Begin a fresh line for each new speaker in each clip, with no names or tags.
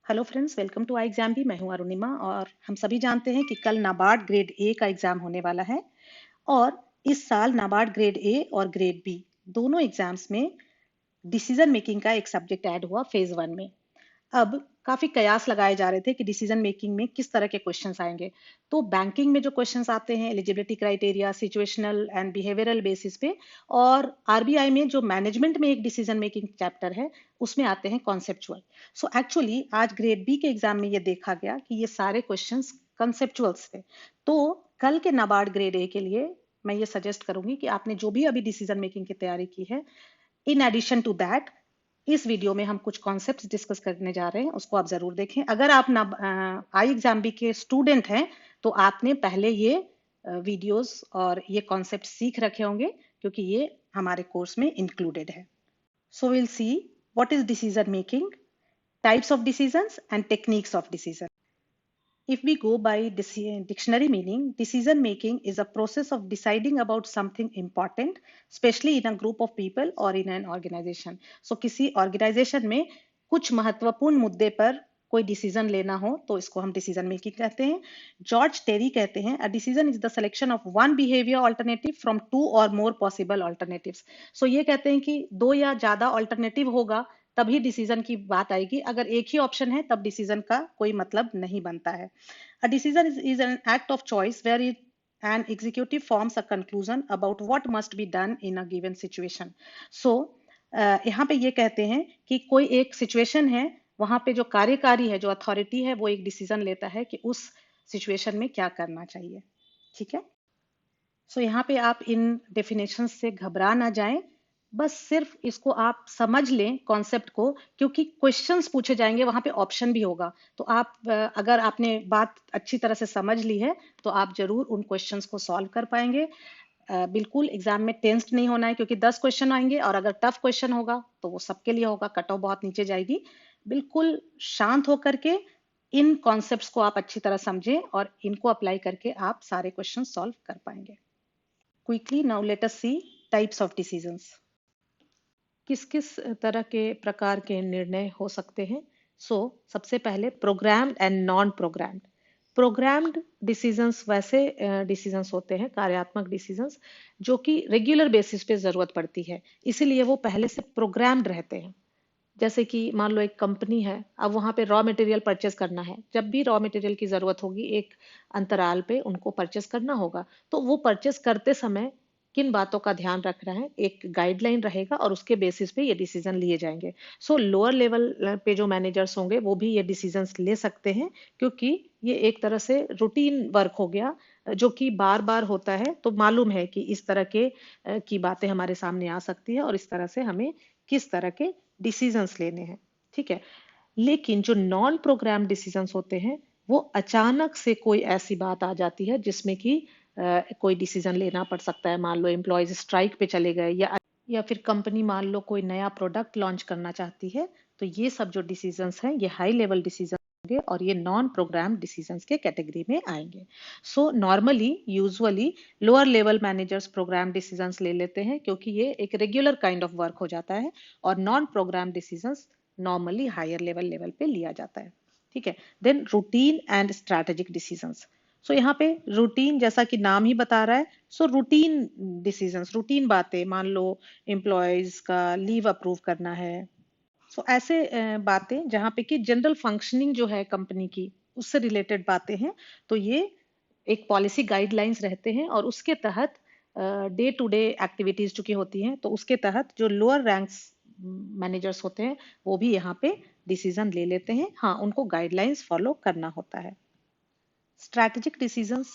Hello friends, welcome to I exam भी। मैं हूं अरुणिमा और हम सभी जानते हैं कि कल नाबार्ड ग्रेड ए का एग्जाम होने वाला है। और इस साल नाबार्ड ग्रेड ए और ग्रेड बी दोनों एग्जाम्स में डिसीजन मेकिंग का एक सब्जेक्ट ऐड हुआ फेज 1 में। अब काफी कयास लगाए जा रहे थे कि डिसीजन मेकिंग में किस तरह के क्वेश्चंस आएंगे। तो बैंकिंग में जो क्वेश्चंस आते हैं eligibility criteria, situational and behavioural basis पे, और आरबीआई में जो मैनेजमेंट में एक डिसीजन मेकिंग चैप्टर है उसमें आते हैं कॉन्सेप्चुअल। सो एक्चुअली आज ग्रेड बी के एग्जाम में ये देखा गया कि ये सारे क्वेश्चंस कंसेप्चुअल्स थे। तो कल के नाबार्ड ग्रेड ए के लिए मैं ये सजेस्ट करूंगी कि आपने जो भी अभी डिसीजन मेकिंग की तैयारी की है, इन एडिशन टू दैट इस वीडियो में हम कुछ कॉन्सेप्ट्स डिस्कस करने जा रहे हैं, उसको आप जरूर देखें। अगर आप ना आई एग्जाम बी के स्टूडेंट हैं तो आपने पहले ये वीडियोस और ये कॉन्सेप्ट सीख रखे होंगे क्योंकि ये हमारे कोर्स में इंक्लूडेड है। So will see what is decision making, types of decisions and techniques of decision. If we go by dictionary meaning, decision making is a process of deciding about something important, especially in a group of people or in an organization. So किसी organization में कुछ महत्वपूर्ण मुद्दे पर कोई decision लेना हो तो इसको हम डिसीजन मेकिंग कहते हैं। जॉर्ज टेरी कहते हैं a decision is the selection of one behaviour alternative from two or more possible alternatives. सो ये कहते हैं कि दो या ज्यादा ऑल्टरनेटिव होगा तभी डिसीजन की बात आएगी। अगर एक ही ऑप्शन है तब डिसीजन का कोई मतलब नहीं बनता है। A decision is an act of choice where an executive forms a conclusion about what must be done in a given situation. So यहाँ पे ये कहते हैं कि कोई एक सिचुएशन है, वहां पे जो कार्यकारी है, जो अथॉरिटी है, वो एक डिसीजन लेता है कि उस सिचुएशन में क्या करना चाहिए। ठीक है। सो यहाँ पे आप इन डेफिनेशन से घबरा ना जाएं, बस सिर्फ इसको आप समझ लें कॉन्सेप्ट को, क्योंकि क्वेश्चंस पूछे जाएंगे, वहां पे ऑप्शन भी होगा। तो आप अगर आपने बात अच्छी तरह से समझ ली है तो आप जरूर उन क्वेश्चंस को सॉल्व कर पाएंगे। बिल्कुल एग्जाम में टेंस्ड नहीं होना है क्योंकि 10 क्वेश्चन आएंगे और अगर टफ क्वेश्चन होगा तो वो सबके लिए होगा, कट ऑफ बहुत नीचे जाएगी। बिल्कुल शांत होकर के इन कॉन्सेप्ट्स को आप अच्छी तरह समझें और इनको अप्लाई करके आप सारे क्वेश्चन सॉल्व कर पाएंगे। Quickly, now let us see types of decisions. किस किस तरह के प्रकार के निर्णय हो सकते हैं। सबसे पहले programmed and non programmed. Programmed decisions वैसे डिसीजंस होते हैं, कार्यात्मक डिसीजंस, जो कि रेगुलर बेसिस पे जरूरत पड़ती है, इसीलिए वो पहले से प्रोग्राम्ड रहते हैं। जैसे कि मान लो एक कंपनी है, अब वहां पे रॉ मटेरियल परचेस करना है। जब भी रॉ मटेरियल की जरूरत होगी एक अंतराल पे उनको परचेस करना होगा, तो वो परचेस करते समय किन बातों का ध्यान रखना है, एक गाइडलाइन रहेगा और उसके बेसिस पे ये डिसीजन लिए जाएंगे। लोअर लेवल पे जो मैनेजर्स होंगे वो भी ये डिसीजंस ले सकते हैं, क्योंकि ये एक तरह से रूटीन वर्क हो गया जो कि बार बार होता है। तो मालूम है कि इस तरह के की बातें हमारे सामने आ सकती है और इस तरह से हमें किस तरह के डिसीजंस लेने हैं। ठीक है। लेकिन जो नॉन प्रोग्राम डिसीजंस होते हैं, वो अचानक से कोई ऐसी बात आ जाती है जिसमें कि कोई डिसीजन लेना पड़ सकता है। मान लो एम्प्लॉयज स्ट्राइक पे चले गए, या फिर कंपनी मान लो कोई नया प्रोडक्ट लॉन्च करना चाहती है। तो ये सब जो डिसीजंस हैं ये हाई लेवल डिसीजन होंगे और ये नॉन प्रोग्राम डिसीजंस के कैटेगरी में आएंगे। Normally usually lower level managers programme decisions ले लेते हैं क्योंकि ये एक रेगुलर काइंड ऑफ वर्क हो जाता है, और non programme decisions normally higher level पे लिया जाता है। ठीक है। Then routine and strategic decisions. यहाँ पे रूटीन जैसा कि नाम ही बता रहा है, रूटीन डिसीजंस, रूटीन बातें, मान लो एम्प्लॉयज का लीव अप्रूव करना है। ऐसे बातें जहाँ पे कि जनरल फंक्शनिंग जो है कंपनी की उससे रिलेटेड बातें हैं। तो ये एक पॉलिसी गाइडलाइंस रहते हैं और उसके तहत डे टू डे एक्टिविटीज चूंकि होती हैं, तो उसके तहत जो लोअर रैंक्स मैनेजर्स होते हैं वो भी यहाँ पे डिसीजन ले लेते हैं। हाँ, उनको गाइडलाइंस फॉलो करना होता है। स्ट्रैटेजिक डिसीजंस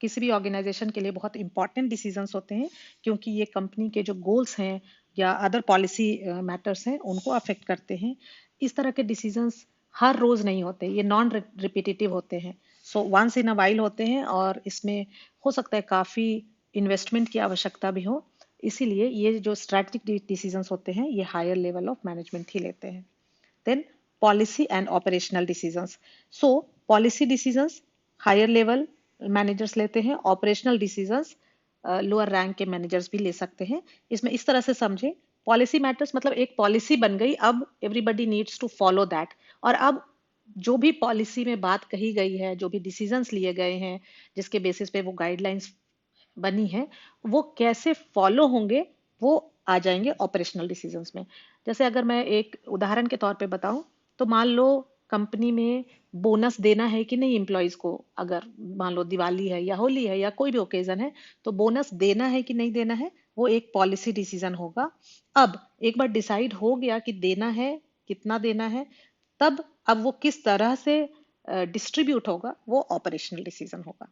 किसी भी ऑर्गेनाइजेशन के लिए बहुत इंपॉर्टेंट डिसीजंस होते हैं, क्योंकि ये कंपनी के जो गोल्स हैं या अदर पॉलिसी मैटर्स हैं उनको अफेक्ट करते हैं। इस तरह के डिसीजंस हर रोज नहीं होते, ये नॉन रिपीटेटिव होते हैं। वंस इन अ वाइल होते हैं और इसमें हो सकता है काफी इन्वेस्टमेंट की आवश्यकता भी हो। इसीलिए ये जो स्ट्रैटेजिक डिसीजंस होते हैं ये हायर लेवल ऑफ मैनेजमेंट ही लेते हैं। Then policy and operational decisions. Policy decisions higher level managers लेते हैं, ऑपरेशनल डिसीजंस लोअर रैंक के मैनेजर्स भी ले सकते हैं। इसमें इस तरह से समझे, पॉलिसी मैटर्स मतलब एक पॉलिसी बन गई, अब everybody needs to follow that, और अब जो भी पॉलिसी में बात कही गई है, जो भी डिसीजंस लिए गए हैं, जिसके बेसिस पे वो गाइडलाइंस बनी है, वो कैसे फॉलो होंगे, वो आ जाएंगे ऑपरेशनल डिसीजंस में। जैसे अगर मैं एक उदाहरण के तौर पे बताऊं, तो मान लो कंपनी में बोनस देना है कि नहीं एम्प्लॉयज को, अगर मान लो दिवाली है या होली है या कोई भी ओकेजन है, तो बोनस देना है कि नहीं देना है, वो एक पॉलिसी डिसीजन होगा। अब एक बार डिसाइड हो गया कि देना है, कितना देना है, तब अब वो किस तरह से डिस्ट्रीब्यूट होगा, वो ऑपरेशनल डिसीजन होगा।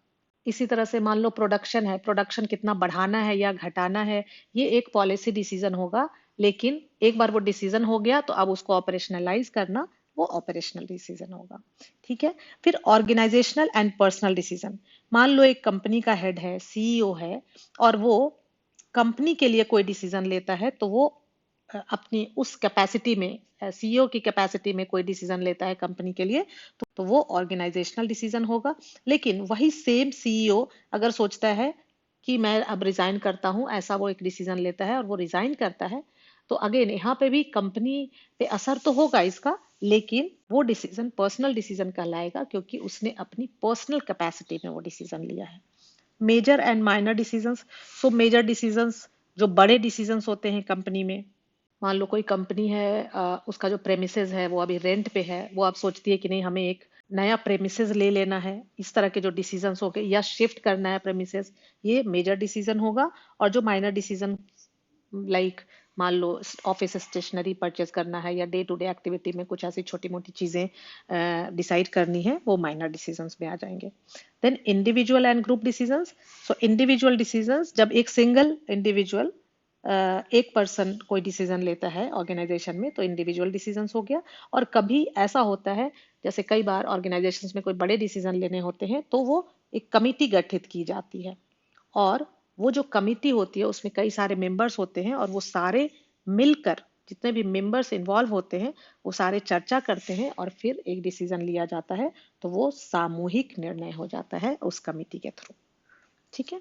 इसी तरह से मान लो प्रोडक्शन है, प्रोडक्शन कितना बढ़ाना है या घटाना है, ये एक पॉलिसी डिसीजन होगा। लेकिन एक बार वो डिसीजन हो गया तो अब उसको ऑपरेशनलाइज करना, वो ऑपरेशनल डिसीजन होगा। ठीक है। फिर ऑर्गेनाइजेशनल एंड पर्सनल डिसीजन। मान लो एक कंपनी का हेड है, सीईओ है, और वो कंपनी के लिए कोई डिसीजन लेता है, तो वो अपनी उस कैपेसिटी में, सीईओ की कैपेसिटी में कोई डिसीजन लेता है कंपनी के लिए, तो वो ऑर्गेनाइजेशनल डिसीजन होगा। लेकिन वही सेम सीईओ अगर सोचता है कि मैं अब रिजाइन करता हूं, ऐसा वो एक डिसीजन लेता है और वो रिजाइन करता है, तो अगेन यहाँ पे भी कंपनी पे असर तो होगा इसका, लेकिन वो डिसीजन पर्सनल डिसीजन कहलाएगा, क्योंकि उसने अपनी पर्सनल कैपेसिटी में वो डिसीजन लिया है। Major and minor decisions. So major decisions जो बड़े डिसीजंस होते हैं कंपनी में, मान लो कोई कंपनी है, उसका जो प्रेमिसेस है वो अभी रेंट पे है, वो अब सोचती है कि नहीं हमें एक नया प्रेमिसेस ले लेना है, इस तरह के जो डिसीजंस हो गए, या शिफ्ट करना है प्रेमिसेस, ये मेजर डिसीजन होगा। और जो माइनर डिसीजन, लाइक मान लो ऑफिस स्टेशनरी परचेज करना है या डे टू डे एक्टिविटी में कुछ ऐसी छोटी मोटी चीजें डिसाइड करनी है, वो माइनर डिसीजंस में आ जाएंगे। Then individual and group decisions. So individual decisions, जब एक सिंगल इंडिविजुअल, एक पर्सन कोई डिसीजन लेता है ऑर्गेनाइजेशन में, तो इंडिविजुअल डिसीजंस हो गया। और कभी ऐसा होता है, जैसे कई बार ऑर्गेनाइजेशंस में कोई बड़े डिसीजन लेने होते हैं, तो वो एक कमिटी गठित की जाती है, और वो जो कमिटी होती है उसमें कई सारे मेंबर्स होते हैं, और वो सारे मिलकर, जितने भी मेंबर्स इन्वॉल्व होते हैं, वो सारे चर्चा करते हैं और फिर एक डिसीजन लिया जाता है, तो वो सामूहिक निर्णय हो जाता है उस कमिटी के थ्रू। ठीक है।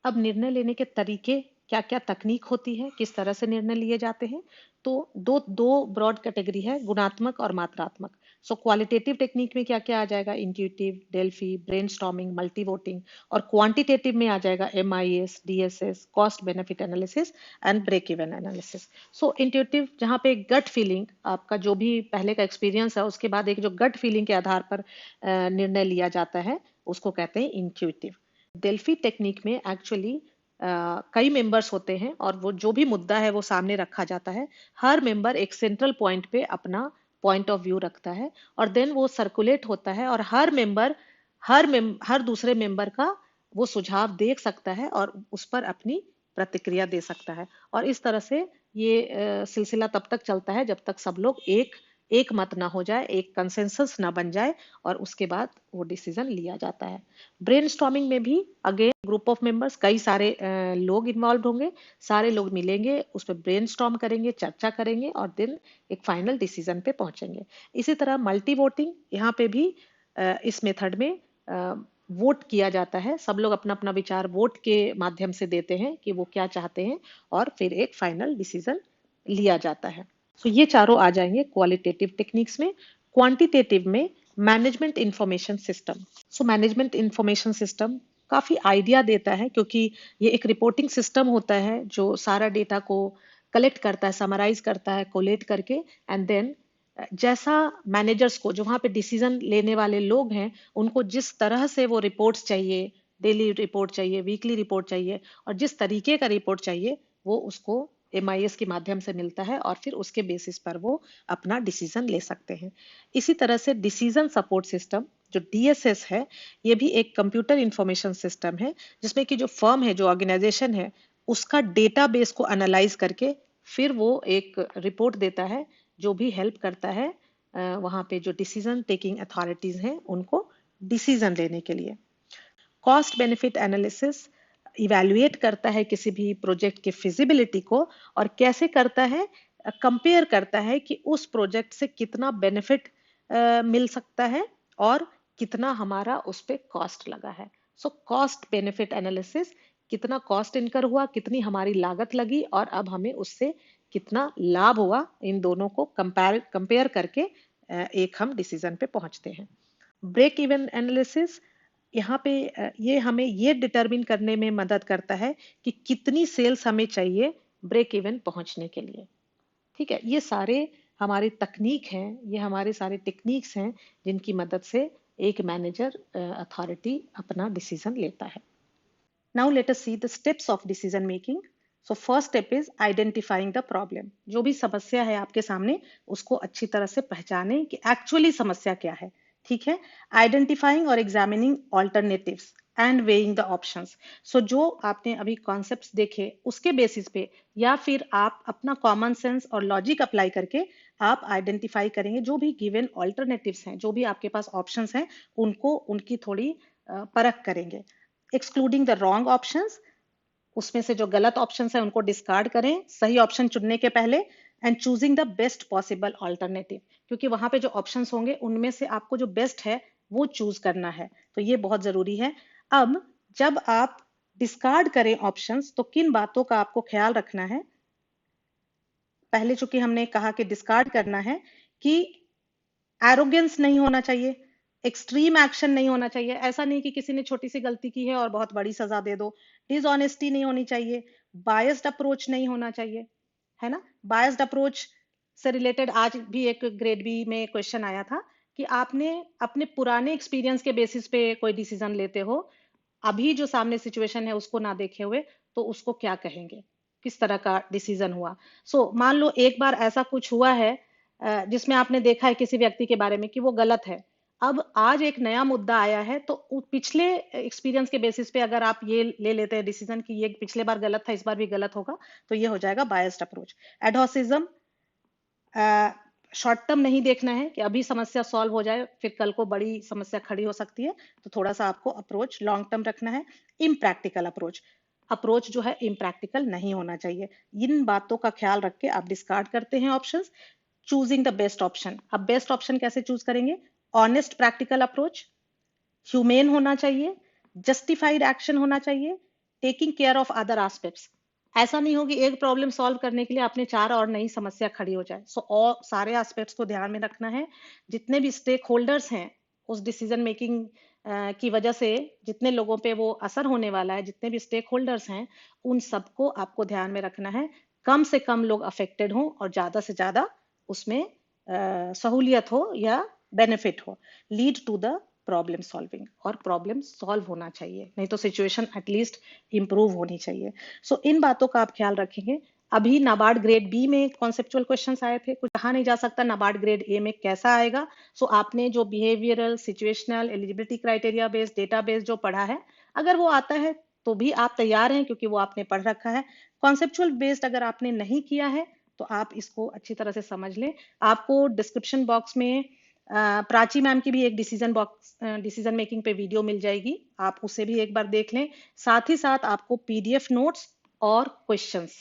अब निर्णय लेने के तरीके, क्या क्या तकनीक होती है, किस तरह से निर्णय लिए जाते हैं, तो दो दो ब्रॉड कैटेगरी है, गुणात्मक और मात्रात्मक। सो क्वालिटेटिव टेक्निक में क्या क्या आ जाएगा, intuitive, Delphi, brainstorming, multi voting. और क्वांटिटेटिव में आ जाएगा MIS, DSS, cost benefit analysis and break even analysis. So intuitive, जहाँ पे गट फीलिंग, आपका जो भी पहले का एक्सपीरियंस है उसके बाद एक जो गट फीलिंग के आधार पर निर्णय लिया जाता है, उसको कहते हैं इंट्यूटिव। डेल्फी टेक्निक में एक्चुअली कई मेंबर्स होते हैं, और वो जो भी मुद्दा है वो सामने रखा जाता है। हर मेंबर एक सेंट्रल पॉइंट पे अपना पॉइंट ऑफ व्यू रखता है, और देन वो सर्कुलेट होता है, और हर दूसरे मेंबर का वो सुझाव देख सकता है और उस पर अपनी प्रतिक्रिया दे सकता है। और इस तरह से ये सिलसिला तब तक चलता है जब तक सब लोग एक मत ना हो जाए, एक कंसेंसस ना बन जाए, और उसके बाद वो डिसीजन लिया जाता है। ब्रेनस्टॉर्मिंग में भी अगेन ग्रुप ऑफ मेंबर्स, कई सारे लोग इन्वॉल्व होंगे, सारे लोग मिलेंगे, उस पर ब्रेनस्टॉर्म करेंगे, चर्चा करेंगे, और देन एक फाइनल डिसीजन पे पहुंचेंगे। इसी तरह मल्टी वोटिंग, यहाँ पे भी इस मेथड में वोट किया जाता है, सब लोग अपना अपना विचार वोट के माध्यम से देते हैं कि वो क्या चाहते हैं, और फिर एक फाइनल डिसीजन लिया जाता है। सो ये चारों आ जाएंगे क्वालिटेटिव टेक्निक्स में। क्वांटिटेटिव में management information system. So management information system काफी आइडिया देता है, क्योंकि ये एक रिपोर्टिंग सिस्टम होता है जो सारा डेटा को कलेक्ट करता है, समराइज करता है, कोलेट करके, एंड देन जैसा मैनेजर्स को, जो वहां पे डिसीजन लेने वाले लोग हैं, उनको जिस तरह से वो रिपोर्ट्स चाहिए, डेली रिपोर्ट चाहिए, वीकली रिपोर्ट चाहिए, और जिस तरीके का रिपोर्ट चाहिए, वो उसको MIS के माध्यम से मिलता है, और फिर उसके बेसिस पर वो अपना डिसीजन ले सकते हैं। इसी तरह से डिसीजन सपोर्ट सिस्टम, जो DSS है, ये भी एक कंप्यूटर इंफॉर्मेशन सिस्टम है, जिसमें कि जो फर्म है, जो ऑर्गेनाइजेशन है, उसका डेटाबेस को एनालाइज करके फिर वो एक रिपोर्ट देता है, जो भी हेल्प करता है वहां पे जो डिसीजन टेकिंग अथॉरिटीज हैं उनको डिसीजन लेने के लिए। कॉस्ट बेनिफिट एनालिसिस इवैल्यूएट करता है किसी भी प्रोजेक्ट की फिजिबिलिटी को, और कैसे करता है, कंपेयर करता है कि उस प्रोजेक्ट से कितना बेनिफिट मिल सकता है, और कितना हमारा उस पे कॉस्ट लगा है। सो कॉस्ट बेनिफिट एनालिसिस, कितना कॉस्ट इनकर हुआ, कितनी हमारी लागत लगी, और अब हमें उससे कितना लाभ हुआ, इन दोनों को कंपेयर करके
एक हम डिसीजन पे पहुंचते हैं। ब्रेक इवन एनालिसिस, यहाँ पे ये हमें ये डिटरमिन करने में मदद करता है कि कितनी सेल्स हमें चाहिए ब्रेक इवन पहुंचने के लिए। ठीक है, ये सारे हमारे तकनीक हैं, ये हमारे सारे टेक्निक्स हैं जिनकी मदद से एक मैनेजर अथॉरिटी अपना डिसीजन लेता है। Now let us see the steps of decision making. So first step is identifying the problem. जो भी समस्या है आपके सामने उसको अच्छी तरह से पहचानें कि एक्चुअली समस्या क्या है। ठीक है, आइडेंटिफाइंग और examining alternatives and weighing the options. So जो आपने अभी कॉन्सेप्ट्स देखे उसके बेसिस पे या फिर आप अपना कॉमन सेंस और लॉजिक अप्लाई करके आप आइडेंटिफाई करेंगे जो भी गिवन ऑल्टरनेटिव्स हैं, जो भी आपके पास ऑप्शंस हैं, उनको उनकी थोड़ी परख करेंगे। एक्सक्लूडिंग द रॉन्ग ऑप्शंस, उसमें से जो गलत ऑप्शंस हैं उनको डिस्कार्ड करें सही ऑप्शन चुनने के पहले। And choosing the best possible alternative, क्योंकि वहां पे जो ऑप्शंस होंगे उनमें से आपको जो बेस्ट है वो चूज करना है, तो ये बहुत जरूरी है। अब जब आप डिस्कार्ड करें ऑप्शंस तो किन बातों का आपको ख्याल रखना है। पहले चूंकि हमने कहा कि डिस्कार्ड करना है कि एरोगेंस नहीं होना चाहिए, एक्सट्रीम एक्शन नहीं होना चाहिए। ऐसा नहीं कि किसी ने छोटी सी गलती की है और बहुत बड़ी सजा दे दो। डिसऑनेस्टी नहीं होनी चाहिए, बायस्ड अप्रोच नहीं होना चाहिए, है ना। बायस्ड अप्रोच से रिलेटेड आज भी एक ग्रेड बी में क्वेश्चन आया था कि आपने अपने पुराने एक्सपीरियंस के बेसिस पे कोई डिसीजन लेते हो, अभी जो सामने सिचुएशन है उसको ना देखे हुए, तो उसको क्या कहेंगे, किस तरह का डिसीजन हुआ। मान लो एक बार ऐसा कुछ हुआ है जिसमें आपने देखा है किसी व्यक्ति के बारे में कि वो गलत है। अब आज एक नया मुद्दा आया है तो पिछले एक्सपीरियंस के बेसिस पे अगर आप ये ले लेते हैं डिसीजन कि ये पिछले बार गलत था, इस बार भी गलत होगा, तो ये हो जाएगा बायस्ड अप्रोच। एडहोसिज्म, शॉर्ट टर्म नहीं देखना है कि अभी समस्या सॉल्व हो जाए फिर कल को बड़ी समस्या खड़ी हो सकती है, तो थोड़ा सा आपको अप्रोच लॉन्ग टर्म रखना है। इम्प्रैक्टिकल अप्रोच, अप्रोच जो है इम्प्रैक्टिकल नहीं होना चाहिए। इन बातों का ख्याल रख के आप डिस्कार्ड करते हैं options. Choosing the best option, अब बेस्ट ऑप्शन कैसे चूज करेंगे। ऑनेस्ट प्रैक्टिकल अप्रोच, ह्यूमेन होना चाहिए, जस्टिफाइड एक्शन होना चाहिए, taking care of other aspects. ऐसा नहीं हो कि एक प्रॉब्लम सॉल्व करने के लिए आपने 4 और नई समस्या खड़ी हो जाए। और सारे एस्पेक्ट्स को ध्यान में रखना है। जितने भी स्टेक होल्डर्स हैं उस डिसीजन मेकिंग की वजह से, जितने लोगों पे वो असर होने वाला है, जितने भी स्टेक होल्डर्स हैं, उन सबको आपको ध्यान में रखना है। कम से कम लोग अफेक्टेड हों और ज्यादा से ज्यादा उसमें सहूलियत हो या बेनिफिट हो। Lead to the problem solving, और प्रॉब्लम सॉल्व होना चाहिए, नहीं तो सिचुएशन एटलीस्ट इंप्रूव होनी चाहिए। इन बातों का आप ख्याल रखेंगे। अभी नाबार्ड ग्रेड बी में कॉन्सेप्चुअल क्वेश्चंस आए थे, कुछ कहा नहीं जा सकता नाबार्ड ग्रेड ए में कैसा आएगा। आपने जो behavioural, situational, eligibility criteria based, data based जो पढ़ा है, अगर वो आता है तो भी आप तैयार हैं क्योंकि वो आपने पढ़ रखा है। कॉन्सेप्चुअल बेस्ड अगर आपने नहीं किया है तो आप इसको अच्छी तरह से समझ लें। आपको डिस्क्रिप्शन बॉक्स में प्राची मैम की भी एक डिसीजन मेकिंग पे वीडियो मिल जाएगी, आप उसे भी एक बार देख लें। साथ ही साथ आपको पीडीएफ नोट्स और क्वेश्चंस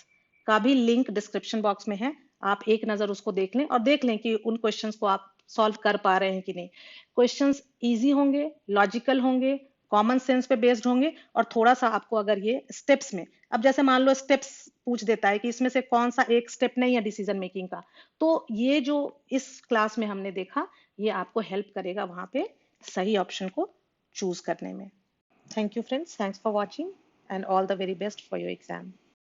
का भी लिंक डिस्क्रिप्शन बॉक्स में है, आप एक नजर उसको देख लें और देख लें कि उन क्वेश्चंस को आप सॉल्व कर पा रहे हैं कि नहीं। क्वेश्चंस इजी होंगे, लॉजिकल होंगे, कॉमन सेंस पे बेस्ड होंगे, और थोड़ा सा आपको अगर ये स्टेप्स में, अब जैसे मान लो स्टेप्स पूछ देता है कि इसमें से कौन सा एक स्टेप नहीं है डिसीजन मेकिंग का, तो ये जो इस क्लास में हमने देखा ये आपको हेल्प करेगा वहां पे सही ऑप्शन को चूज करने में। Thank you friends, thanks for watching and all the very best for your exam.